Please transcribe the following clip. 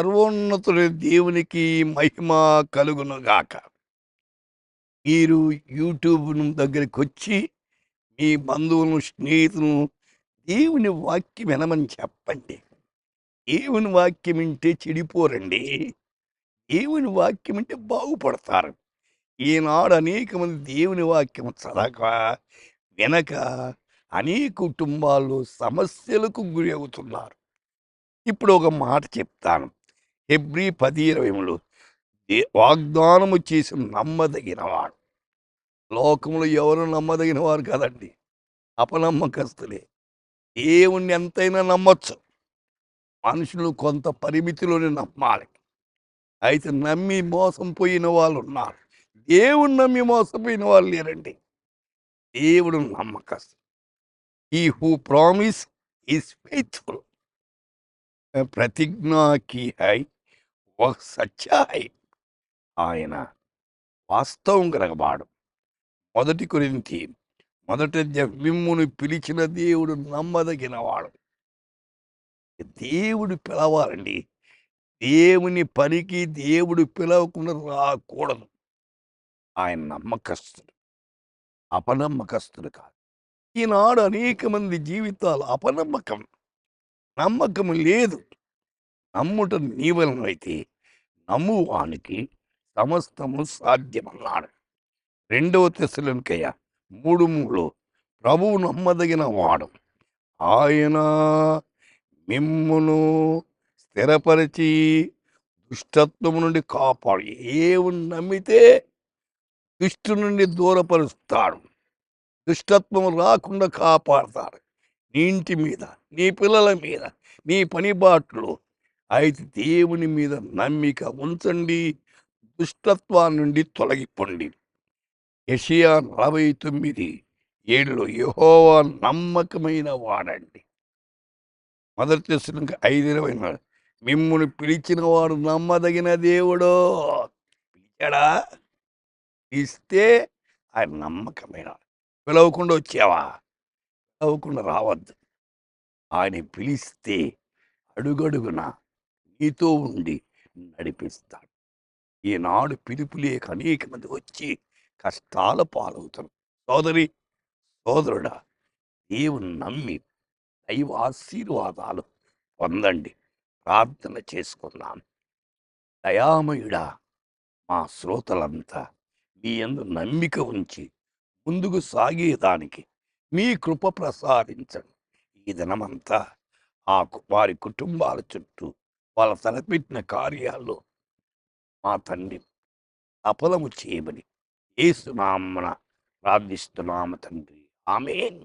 సర్వోన్నతుడి దేవునికి మహిమ కలుగునుగాక. మీరు యూట్యూబ్ దగ్గరికొచ్చి మీ బంధువులను, స్నేహితులను దేవుని వాక్యం వినమని చెప్పండి. దేవుని వాక్యం వింటే చెడిపోరండి. దేవుని వాక్యం వింటే బాగుపడతారు. ఈనాడు అనేకమంది దేవుని వాక్యం చదవక, వినక అనేక కుటుంబాల్లో సమస్యలకు గురి అవుతున్నారు. ఇప్పుడు ఒక మాట చెప్తాను. హెబ్రీ 10:20 వాగ్దానము చేసి నమ్మదగినవాడు. లోకంలో ఎవరు నమ్మదగిన వారు కాదండి. అపనమ్మకస్తులే. దేవుణ్ణి ఎంతైనా నమ్మొచ్చు. మనుషులు కొంత పరిమితిలోనే నమ్మాలి. అయితే నమ్మి మోసం పోయిన వాళ్ళున్నారు. దేవుణ్ణి నమ్మి మోసపోయిన వాళ్ళు లేరండి. దేవుడు నమ్మకస్తుడు. He who promise is faithful. ప్రతిజ్ఞా కీ హై వహ్ సచ్చా హై. ఆయన వాస్తవం గలవాడు. మొదటి కొరింథీ మిమ్మును పిలిచిన దేవుడు నమ్మదగినవాడు. దేవుడు పిలవాలండి. దేవుని పనికి దేవుడు పిలవకుండా రాకూడదు. ఆయన నమ్మకస్తుడు, అపనమ్మకస్తుడు కాదు. ఈనాడు అనేక మంది జీవితాలు అపనమ్మకం, నమ్మకం లేదు. నమ్ముట నీ వలనైతే నమ్మువానికి సమస్తము సాధ్యమన్నాడు. 2 తెస్సలోనికయ 3:3 ప్రభువు నమ్మదగిన వాడు, ఆయన మిమ్మును స్థిరపరిచి దుష్టత్వము నుండి కాపాడు. దేవుని నమ్మితే దుష్టు నుండి దూరపరుస్తాడు. దుష్టత్వం రాకుండా కాపాడతాడు. నీ ఇంటి మీద, నీ పిల్లల మీద, నీ పనిబాట్లు. అయితే దేవుని మీద నమ్మిక ఉంచండి. దుష్టత్వాన్ని నుండి తొలగిపోండి. యెషయా 49:7 యెహోవా నమ్మకమైన వాడండి. మొదటి తెస్సలోనికయ 5:24 మిమ్మును పిలిచిన వాడు నమ్మదగిన దేవుడు. పిలిచాడా? పిలిస్తే ఆయన నమ్మకమైన. పిలవకుండా వచ్చావా? పిలవకుండా రావద్దు. ఆయన పిలిస్తే అడుగడుగున నీతో ఉండి నడిపిస్తాడు. ఈనాడు పిలుపు లేక అనేక మంది వచ్చి కష్టాల పాలవుతారు. సోదరి, సోదరుడా, దేవుని నమ్మి దైవ ఆశీర్వాదాలు పొందండి. ప్రార్థన చేసుకుందాం. దయామయుడా, మా శ్రోతలంతా నీ యందు నమ్మిక ఉంచి ముందుకు సాగేదానికి మీ కృప ప్రసాదించండి. ఈ దినమంతా వారి కుటుంబాల చుట్టూ వాళ్ళ తలపెట్టిన కార్యాల్లో మా తండ్రి సఫలము చేయమని యేసు నామమున ప్రార్థిస్తున్నాము తండ్రి. ఆమేన్.